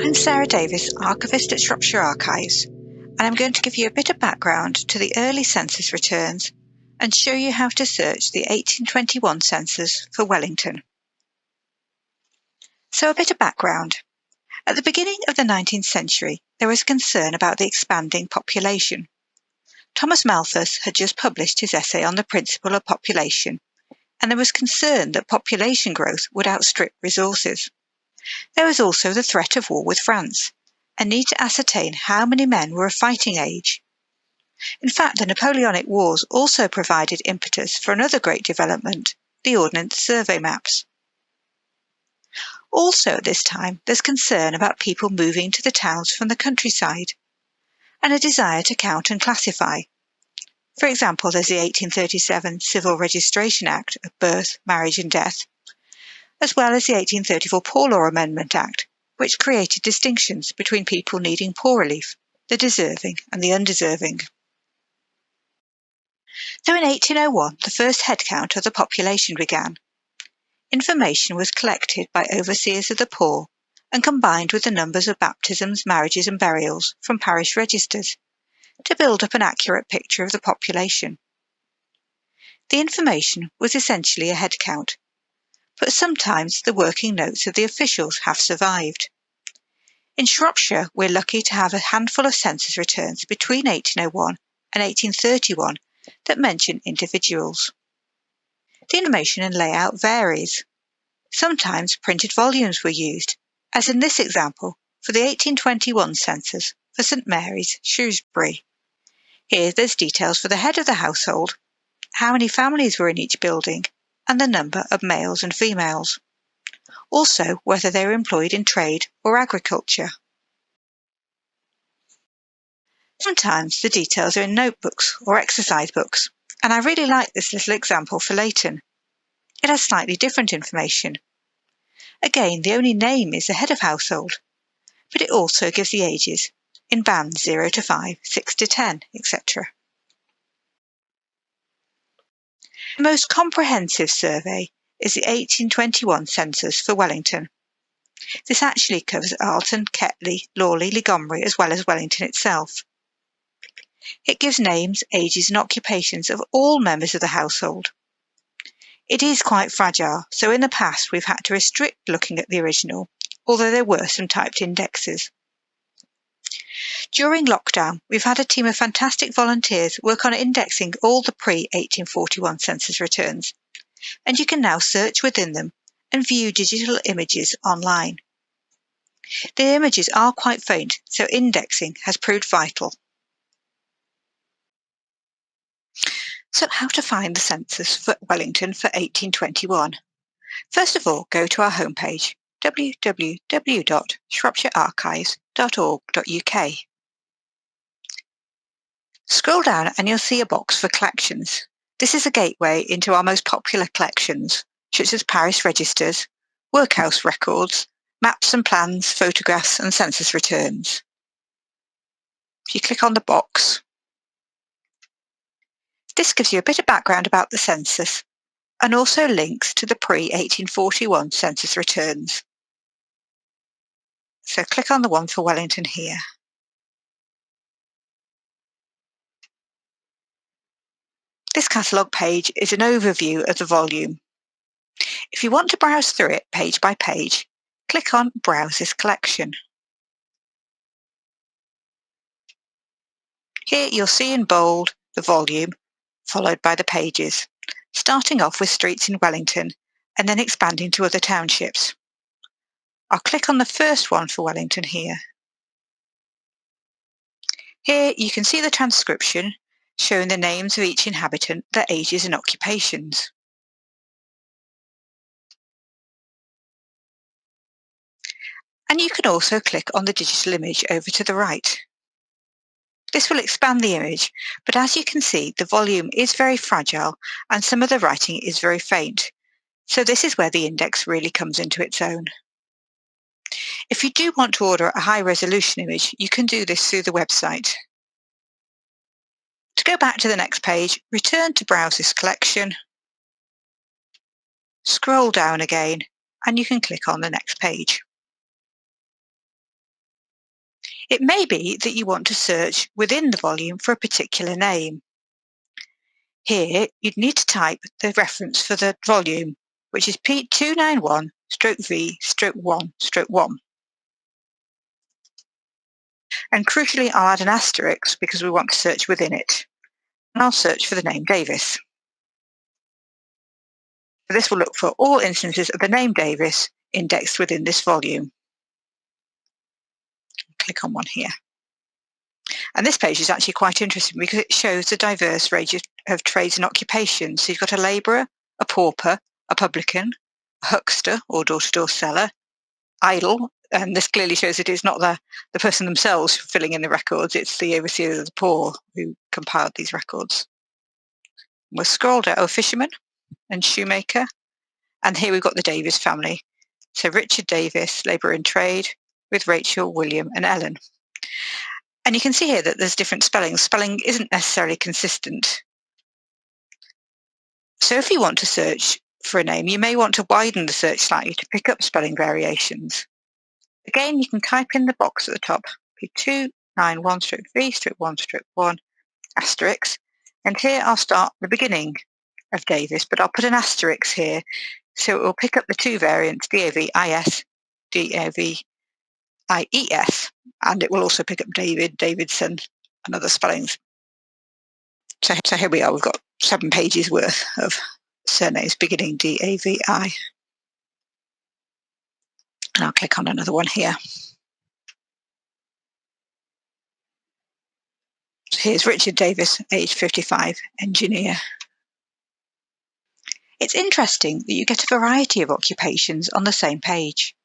I'm Sarah Davis, archivist at Shropshire Archives, and I'm going to give you a bit of background to the early census returns and show you how to search the 1821 census for Wellington. So a bit of background. At the beginning of the 19th century, there was concern about the expanding population. Thomas Malthus had just published his essay on the principle of population, and there was concern that population growth would outstrip resources. There was also the threat of war with France, a need to ascertain how many men were of fighting age. In fact, the Napoleonic Wars also provided impetus for another great development, the Ordnance Survey maps. Also at this time, there's concern about people moving to the towns from the countryside, and a desire to count and classify. For example, there's the 1837 Civil Registration Act of Birth, Marriage and Death, as well as the 1834 Poor Law Amendment Act, which created distinctions between people needing poor relief, the deserving and the undeserving. So in 1801, the first head count of the population began. Information was collected by overseers of the poor and combined with the numbers of baptisms, marriages and burials from parish registers to build up an accurate picture of the population. The information was essentially a head count, but sometimes the working notes of the officials have survived. In Shropshire, we're lucky to have a handful of census returns between 1801 and 1831 that mention individuals. The information and layout varies. Sometimes printed volumes were used, as in this example for the 1821 census for St Mary's, Shrewsbury. Here there's details for the head of the household, how many families were in each building, and the number of males and females. Also, whether they were employed in trade or agriculture. Sometimes the details are in notebooks or exercise books, and I really like this little example for Leighton. It has slightly different information. Again, the only name is the head of household, but it also gives the ages in bands 0 to 5, 6 to 10, etc. The most comprehensive survey is the 1821 census for Wellington. This actually covers Arlton, Ketley, Lawley, Ligomri, as well as Wellington itself. It gives names, ages and occupations of all members of the household. It is quite fragile, so in the past we've had to restrict looking at the original, although there were some typed indexes. During lockdown, we've had a team of fantastic volunteers work on indexing all the pre-1841 census returns, and you can now search within them and view digital images online. The images are quite faint, so indexing has proved vital. So how to find the census for Wellington for 1821? First of all, go to our homepage, www.shropshirearchives.org.uk. Scroll down and you'll see a box for collections. This is a gateway into our most popular collections, such as parish registers, workhouse records, maps and plans, photographs and census returns. If you click on the box, this gives you a bit of background about the census and also links to the pre-1841 census returns. So click on the one for Wellington here. This catalogue page is an overview of the volume. If you want to browse through it page by page, click on Browse this collection. Here you'll see in bold the volume, followed by the pages, starting off with streets in Wellington and then expanding to other townships. I'll click on the first one for Wellington here. Here you can see the transcription showing the names of each inhabitant, their ages and occupations. And you can also click on the digital image over to the right. This will expand the image, but as you can see, the volume is very fragile and some of the writing is very faint. So this is where the index really comes into its own. If you do want to order a high-resolution image, you can do this through the website. To go back to the next page, return to Browse this collection, scroll down again, and you can click on the next page. It may be that you want to search within the volume for a particular name. Here, you'd need to type the reference for the volume, which is P291-V-1-1. And crucially, I'll add an asterisk because we want to search within it. And I'll search for the name Davis. So this will look for all instances of the name Davis indexed within this volume. Click on one here. And this page is actually quite interesting because it shows a diverse range of trades and occupations. So you've got a labourer, a pauper, a publican, a huckster or door-to-door seller, idle, and this clearly shows it is not the person themselves filling in the records, it's the overseer of the poor who compiled these records. We'll scroll down, fisherman and shoemaker, and here we've got the Davis family. So Richard Davis, labourer in trade, with Rachel, William and Ellen. And you can see here that there's different spellings. Spelling isn't necessarily consistent. So if you want to search for a name, you may want to widen the search slightly to pick up spelling variations. Again, you can type in the box at the top, P291-V-1-1 asterisk, and here I'll start the beginning of Davis, but I'll put an asterisk here so it will pick up the two variants, D-A-V-I-S, D-A-V-I-E-S, and it will also pick up David, Davidson, and other spellings. So here we are, we've got 7 pages worth of surnames beginning D-A-V-I. And I'll click on another one here. So here's Richard Davis, age 55, engineer. It's interesting that you get a variety of occupations on the same page.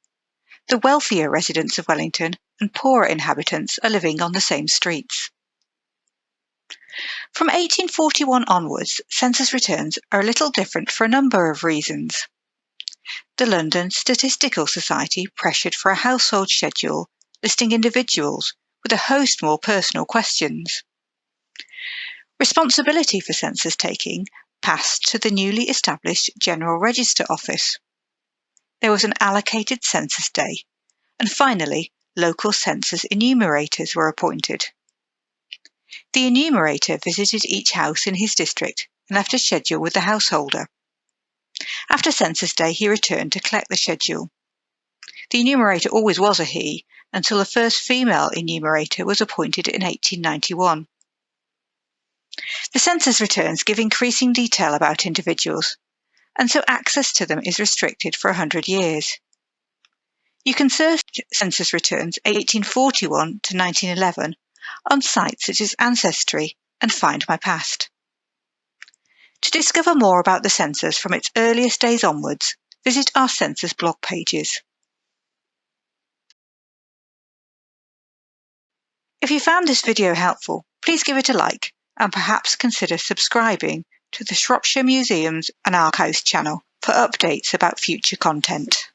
The wealthier residents of Wellington and poorer inhabitants are living on the same streets. From 1841 onwards, census returns are a little different for a number of reasons. The London Statistical Society pressured for a household schedule listing individuals with a host more personal questions. Responsibility for census taking passed to the newly established General Register Office. There was an allocated census day, and finally, local census enumerators were appointed. The enumerator visited each house in his district and left a schedule with the householder. After census day, he returned to collect the schedule. The enumerator always was a he until the first female enumerator was appointed in 1891. The census returns give increasing detail about individuals, and so access to them is restricted for 100 years. You can search census returns 1841 to 1911 on sites such as Ancestry and Find My Past. To discover more about the census from its earliest days onwards, visit our census blog pages. If you found this video helpful, please give it a like and perhaps consider subscribing to the Shropshire Museums and Archives channel for updates about future content.